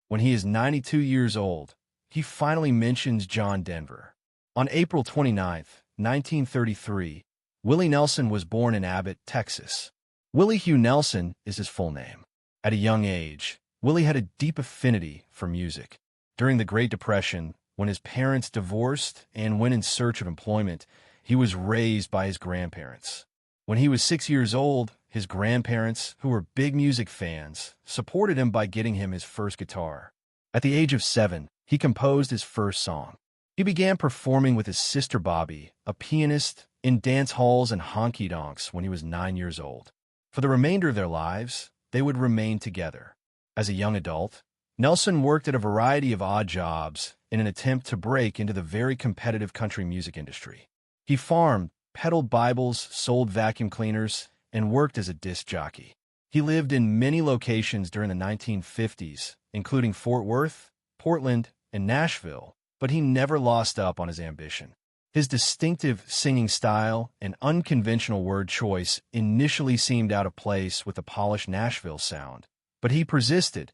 When he is 92 years old, he finally mentions John Denver. On April 29, 1933, Willie Nelson was born in Abbott, Texas. Willie Hugh Nelson is his full name. At a young age, Willie had a deep affinity for music. During the Great Depression, when his parents divorced and went in search of employment, he was raised by his grandparents. When he was 6 years old, his grandparents, who were big music fans, supported him by getting him his first guitar. At the age of 7, he composed his first song. He began performing with his sister Bobbie, a pianist, in dance halls and honky-tonks when he was 9 years old. For the remainder of their lives, they would remain together. As a young adult, Nelson worked at a variety of odd jobs in an attempt to break into the very competitive country music industry. He farmed, peddled Bibles, sold vacuum cleaners, and worked as a disc jockey. He lived in many locations during the 1950s, including Fort Worth, Portland, and Nashville, but he never lost up on his ambition. His distinctive singing style and unconventional word choice initially seemed out of place with the polished Nashville sound, but he persisted,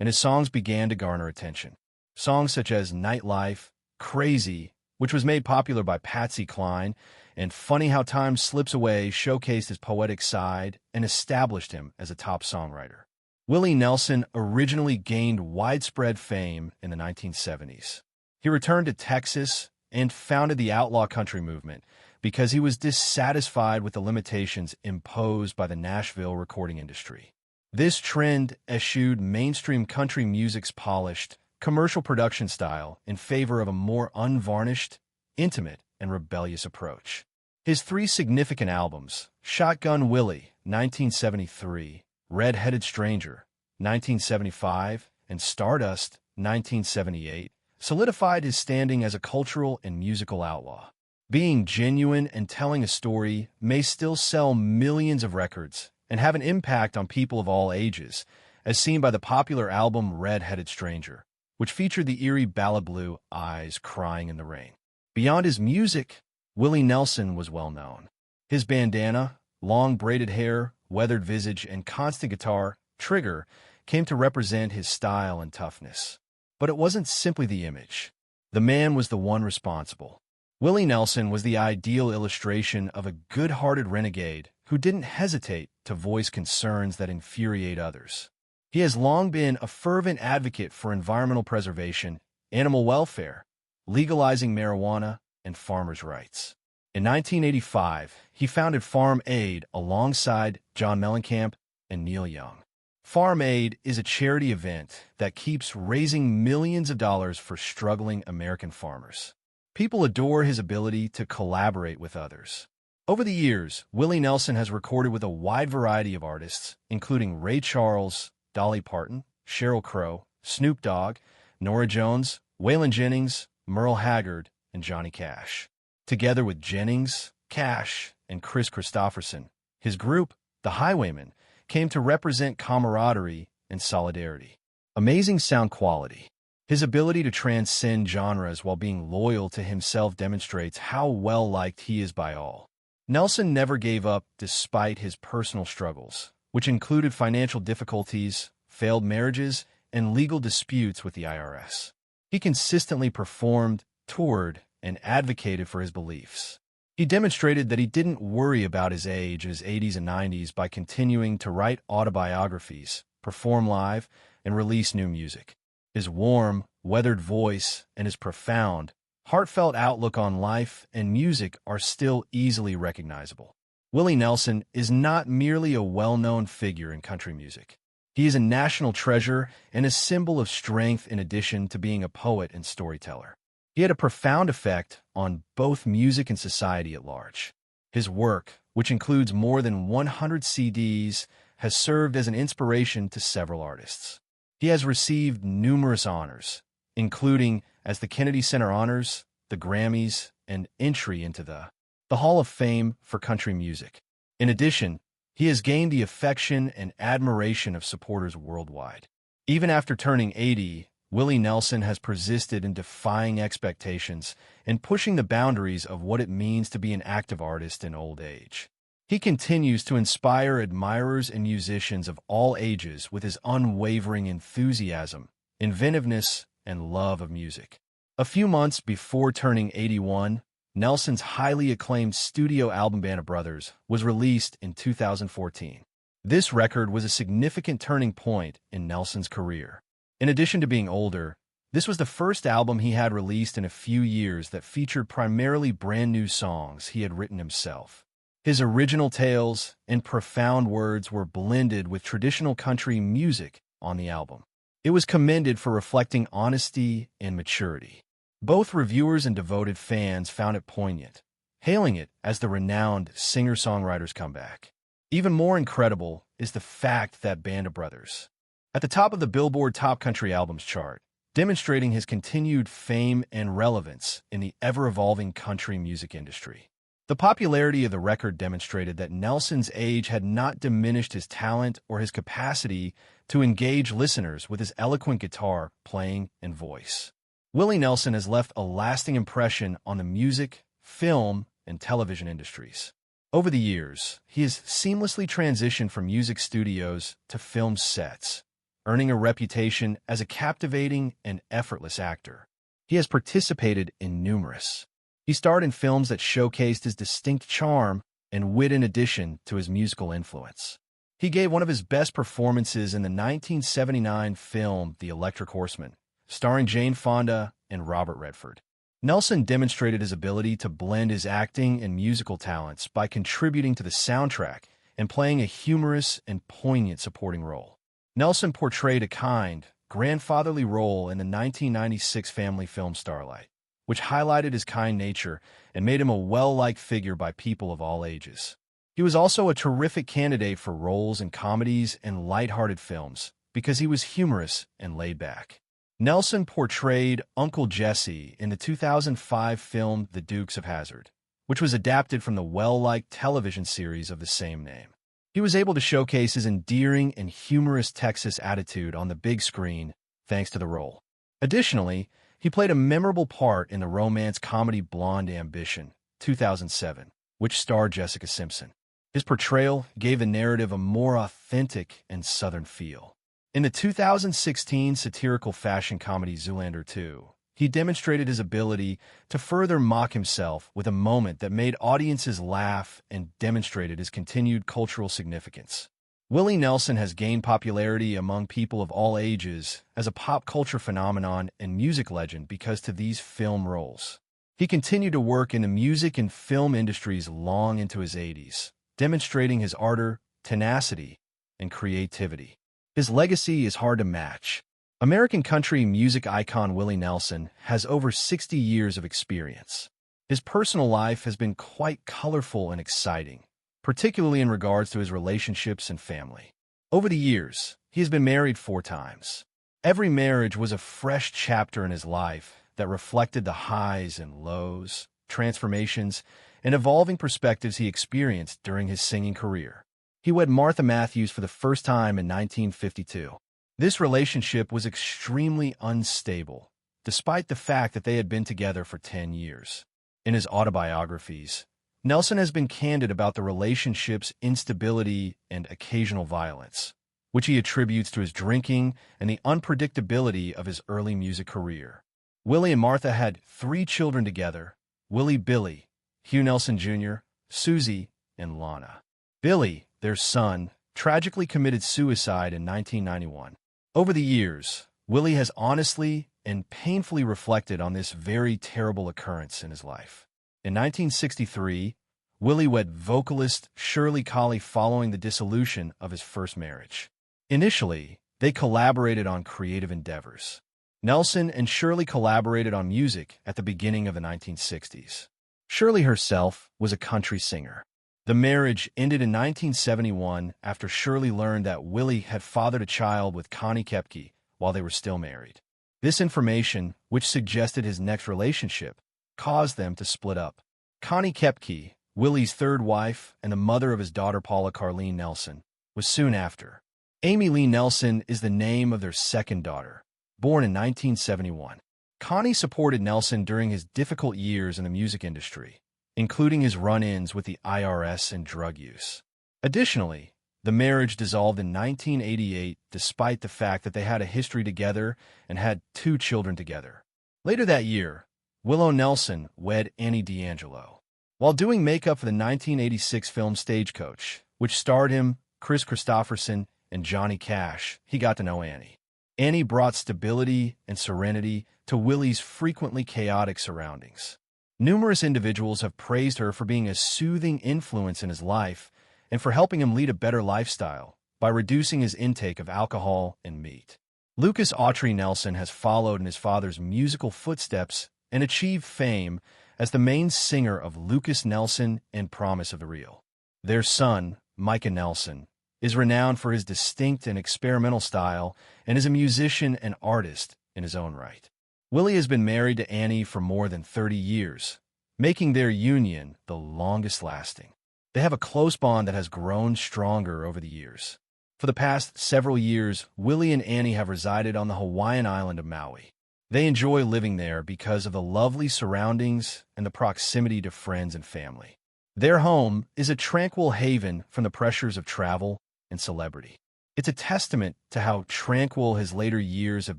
and his songs began to garner attention. Songs such as Nightlife, Crazy, which was made popular by Patsy Cline, and Funny How Time Slips Away showcased his poetic side and established him as a top songwriter. Willie Nelson originally gained widespread fame in the 1970s. He returned to Texas and founded the outlaw country movement because he was dissatisfied with the limitations imposed by the Nashville recording industry. This trend eschewed mainstream country music's polished, commercial production style in favor of a more unvarnished, intimate, and rebellious approach. His three significant albums, Shotgun Willie, 1973, Red-Headed Stranger, 1975, and Stardust, 1978, solidified his standing as a cultural and musical outlaw. Being genuine and telling a story may still sell millions of records and have an impact on people of all ages, as seen by the popular album Red-Headed Stranger, which featured the eerie ballad Blue Eyes Crying in the Rain. Beyond his music, Willie Nelson was well known. His bandana, long braided hair, weathered visage, and constant guitar, Trigger, came to represent his style and toughness. But it wasn't simply the image. The man was the one responsible. Willie Nelson was the ideal illustration of a good-hearted renegade who didn't hesitate to voice concerns that infuriate others. He has long been a fervent advocate for environmental preservation, animal welfare, legalizing marijuana, and farmers' rights. In 1985, he founded Farm Aid alongside John Mellencamp and Neil Young. Farm Aid is a charity event that keeps raising millions of dollars for struggling American farmers. People adore his ability to collaborate with others. Over the years, Willie Nelson has recorded with a wide variety of artists, including Ray Charles, Dolly Parton, Sheryl Crow, Snoop Dogg, Norah Jones, Waylon Jennings, Merle Haggard, and Johnny Cash. Together with Jennings, Cash, and Chris Christopherson, his group, The Highwaymen, came to represent camaraderie and solidarity. Amazing sound quality. His ability to transcend genres while being loyal to himself demonstrates how well-liked he is by all. Nelson never gave up despite his personal struggles, which included financial difficulties, failed marriages, and legal disputes with the IRS. He consistently performed, toured, and advocated for his beliefs. He demonstrated that he didn't worry about his age in his 80s and 90s by continuing to write autobiographies, perform live, and release new music. His warm, weathered voice and his profound, heartfelt outlook on life and music are still easily recognizable. Willie Nelson is not merely a well-known figure in country music. He is a national treasure and a symbol of strength in addition to being a poet and storyteller. He had a profound effect on both music and society at large. His work, which includes more than 100 CDs, has served as an inspiration to several artists. He has received numerous honors, including as the Kennedy Center Honors, the Grammys, and entry into the Hall of Fame for country music. In addition, he has gained the affection and admiration of supporters worldwide. Even after turning 80, Willie Nelson has persisted in defying expectations and pushing the boundaries of what it means to be an active artist in old age. He continues to inspire admirers and musicians of all ages with his unwavering enthusiasm, inventiveness, and love of music. A few months before turning 81, Nelson's highly acclaimed studio album Band of Brothers was released in 2014. This record was a significant turning point in Nelson's career. In addition to being older, this was the first album he had released in a few years that featured primarily brand new songs he had written himself. His original tales and profound words were blended with traditional country music on the album. It was commended for reflecting honesty and maturity. Both reviewers and devoted fans found it poignant, hailing it as the renowned singer-songwriter's comeback. Even more incredible is the fact that Band of Brothers, at the top of the Billboard Top Country Albums chart, demonstrating his continued fame and relevance in the ever-evolving country music industry. The popularity of the record demonstrated that Nelson's age had not diminished his talent or his capacity to engage listeners with his eloquent guitar playing and voice. Willie Nelson has left a lasting impression on the music, film, and television industries. Over the years, he has seamlessly transitioned from music studios to film sets, earning a reputation as a captivating and effortless actor. He has participated in numerous. He starred in films that showcased his distinct charm and wit in addition to his musical influence. He gave one of his best performances in the 1979 film The Electric Horseman, starring Jane Fonda and Robert Redford. Nelson demonstrated his ability to blend his acting and musical talents by contributing to the soundtrack and playing a humorous and poignant supporting role. Nelson portrayed a kind, grandfatherly role in the 1996 family film Starlight, which highlighted his kind nature and made him a well-liked figure by people of all ages. He was also a terrific candidate for roles in comedies and lighthearted films because he was humorous and laid back. Nelson portrayed Uncle Jesse in the 2005 film The Dukes of Hazzard, which was adapted from the well-liked television series of the same name. He was able to showcase his endearing and humorous Texas attitude on the big screen thanks to the role. Additionally, he played a memorable part in the romance comedy Blonde Ambition, 2007, which starred Jessica Simpson. His portrayal gave the narrative a more authentic and Southern feel. In the 2016 satirical fashion comedy Zoolander 2, he demonstrated his ability to further mock himself with a moment that made audiences laugh and demonstrated his continued cultural significance. Willie Nelson has gained popularity among people of all ages as a pop culture phenomenon and music legend because to these film roles. He continued to work in the music and film industries long into his 80s, demonstrating his ardor, tenacity, and creativity. His legacy is hard to match. American country music icon Willie Nelson has over 60 years of experience. His personal life has been quite colorful and exciting, particularly in regards to his relationships and family. Over the years, he has been married 4 times. Every marriage was a fresh chapter in his life that reflected the highs and lows, transformations, and evolving perspectives he experienced during his singing career. He wed Martha Matthews for the first time in 1952. This relationship was extremely unstable, despite the fact that they had been together for 10 years. In his autobiographies, Nelson has been candid about the relationship's instability and occasional violence, which he attributes to his drinking and the unpredictability of his early music career. Willie and Martha had 3 children together: Willie Billy, Hugh Nelson Jr., Susie, and Lana. Billy, their son, tragically committed suicide in 1991. Over the years, Willie has honestly and painfully reflected on this very terrible occurrence in his life. In 1963, Willie wed vocalist Shirley Collie following the dissolution of his first marriage. Initially, they collaborated on creative endeavors. Nelson and Shirley collaborated on music at the beginning of the 1960s. Shirley herself was a country singer. The marriage ended in 1971 after Shirley learned that Willie had fathered a child with Connie Kepke while they were still married. This information, which suggested his next relationship, caused them to split up. Connie Kepke, Willie's 3rd wife and the mother of his daughter Paula Carleen Nelson, was soon after. Amy Lee Nelson is the name of their 2nd daughter, born in 1971. Connie supported Nelson during his difficult years in the music industry, including his run-ins with the IRS and drug use. Additionally, The marriage dissolved in 1988 despite the fact that they had a history together and had 2 children together. Later that year, Willie Nelson wed Annie D'Angelo. While doing makeup for the 1986 film Stagecoach, which starred him, Chris Christopherson, and Johnny Cash, he got to know Annie. Annie brought stability and serenity to Willie's frequently chaotic surroundings. Numerous individuals have praised her for being a soothing influence in his life and for helping him lead a better lifestyle by reducing his intake of alcohol and meat. Lucas Autry Nelson has followed in his father's musical footsteps and achieved fame as the main singer of Lucas Nelson and Promise of the Real. Their son, Micah Nelson, is renowned for his distinct and experimental style and is a musician and artist in his own right. Willie has been married to Annie for more than 30 years, making their union the longest lasting. They have a close bond that has grown stronger over the years. For the past several years, Willie and Annie have resided on the Hawaiian island of Maui. They enjoy living there because of the lovely surroundings and the proximity to friends and family. Their home is a tranquil haven from the pressures of travel and celebrity. It's a testament to how tranquil his later years have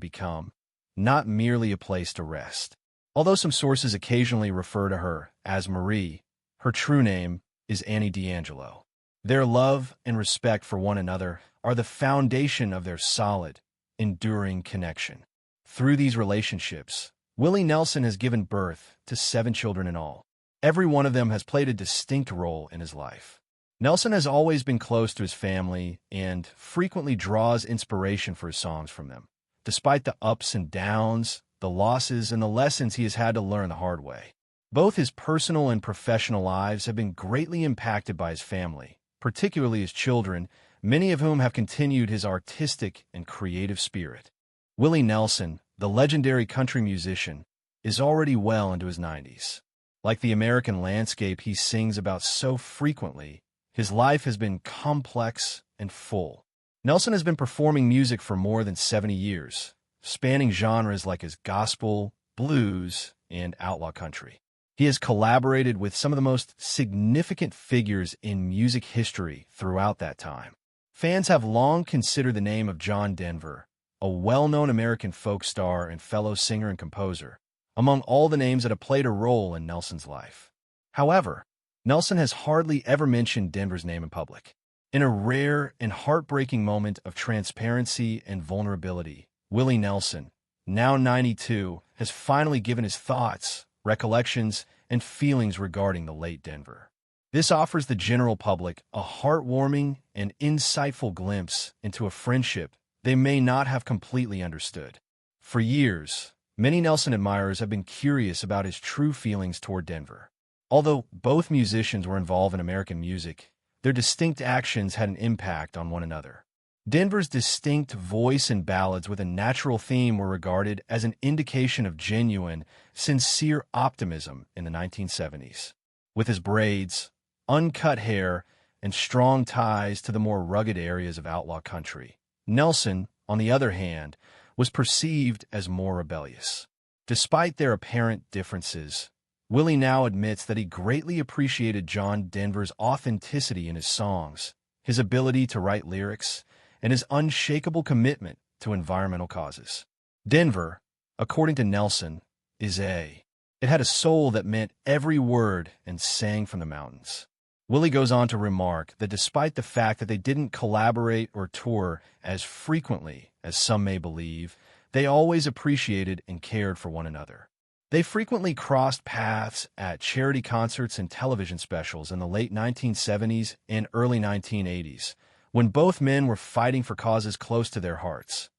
become, not merely a place to rest. Although some sources occasionally refer to her as Marie, her true name is Annie D'Angelo. Their love and respect for one another are the foundation of their solid, enduring connection. Through these relationships, Willie Nelson has given birth to 7 children in all. Every one of them has played a distinct role in his life. Nelson has always been close to his family and frequently draws inspiration for his songs from them. Despite the ups and downs, the losses, and the lessons he has had to learn the hard way. Both his personal and professional lives have been greatly impacted by his family, particularly his children, many of whom have continued his artistic and creative spirit. Willie Nelson, the legendary country musician, is already well into his 90s. Like the American landscape he sings about so frequently, his life has been complex and full. Nelson has been performing music for more than 70 years, spanning genres like his gospel, blues, and outlaw country. He has collaborated with some of the most significant figures in music history throughout that time. Fans have long considered the name of John Denver, a well-known American folk star and fellow singer and composer, among all the names that have played a role in Nelson's life. However, Nelson has hardly ever mentioned Denver's name in public. In a rare and heartbreaking moment of transparency and vulnerability, Willie Nelson, now 92, has finally given his thoughts, recollections, and feelings regarding the late Denver. This offers the general public a heartwarming and insightful glimpse into a friendship they may not have completely understood. For years, many Nelson admirers have been curious about his true feelings toward Denver. Although both musicians were involved in American music, their distinct actions had an impact on one another. Denver's distinct voice and ballads with a natural theme were regarded as an indication of genuine, sincere optimism in the 1970s. With his braids, uncut hair, and strong ties to the more rugged areas of outlaw country, Nelson, on the other hand, was perceived as more rebellious. Despite their apparent differences, Willie now admits that he greatly appreciated John Denver's authenticity in his songs, his ability to write lyrics, and his unshakable commitment to environmental causes. Denver, according to Nelson, it had a soul that meant every word and sang from the mountains. Willie goes on to remark that despite the fact that they didn't collaborate or tour as frequently as some may believe, they always appreciated and cared for one another. They frequently crossed paths at charity concerts and television specials in the late 1970s and early 1980s, when both men were fighting for causes close to their hearts.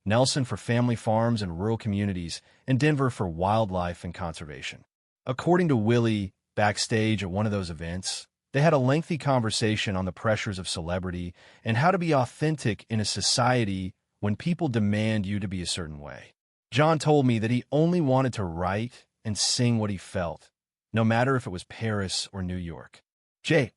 Nelson for family farms and rural communities, and Denver for wildlife and conservation. According to Willie, backstage at one of those events, they had a lengthy conversation on the pressures of celebrity and how to be authentic in a society when people demand you to be a certain way. John told me that he only wanted to write and sing what he felt, no matter if it was Paris or New York.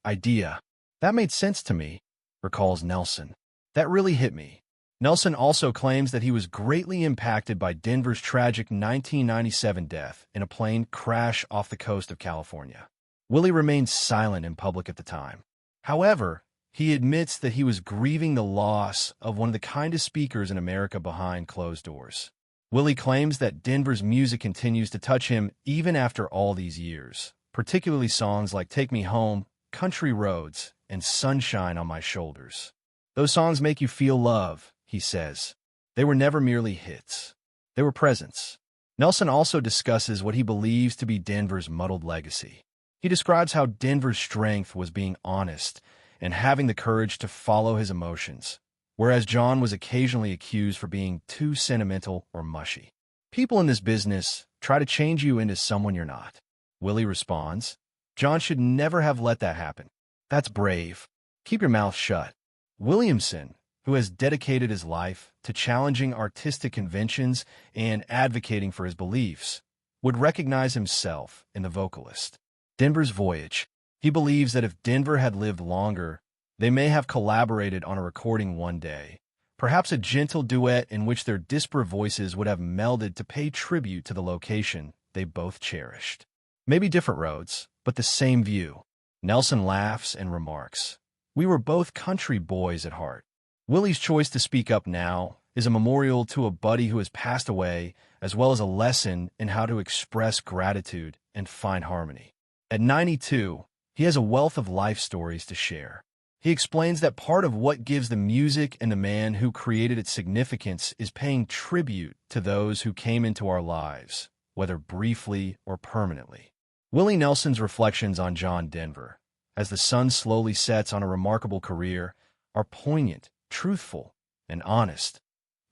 Idea. That made sense to me, recalls Nelson. That really hit me. Nelson also claims that he was greatly impacted by Denver's tragic 1997 death in a plane crash off the coast of California. Willie remained silent in public at the time. However, He admits that he was grieving the loss of one of the kindest speakers in America behind closed doors. Willie claims that Denver's music continues to touch him even after all these years, particularly songs like Take Me Home, Country Roads, and Sunshine on My Shoulders. Those songs make you feel love, he says. They were never merely hits. They were presents. Nelson also discusses what he believes to be Denver's muddled legacy. He describes how Denver's strength was being honest and having the courage to follow his emotions, whereas John was occasionally accused for being too sentimental or mushy. People in this business try to change you into someone you're not. Willie responds, John should never have let that happen. That's brave. Keep your mouth shut. Williamson, who has dedicated his life to challenging artistic conventions and advocating for his beliefs, would recognize himself in the vocalist. Denver's voyage. He believes that if Denver had lived longer, they may have collaborated on a recording one day, perhaps a gentle duet in which their disparate voices would have melded to pay tribute to the location they both cherished. Maybe different roads, but the same view. Nelson laughs and remarks, We were both country boys at heart. Willie's choice to speak up now is a memorial to a buddy who has passed away, as well as a lesson in how to express gratitude and find harmony. At 92, he has a wealth of life stories to share. He explains that part of what gives the music and the man who created its significance is paying tribute to those who came into our lives, whether briefly or permanently. Willie Nelson's reflections on John Denver, as the sun slowly sets on a remarkable career, are poignant, truthful, and honest.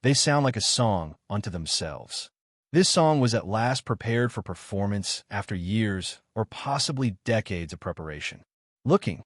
They sound like a song unto themselves. This song was at last prepared for performance after years or possibly decades of preparation. Looking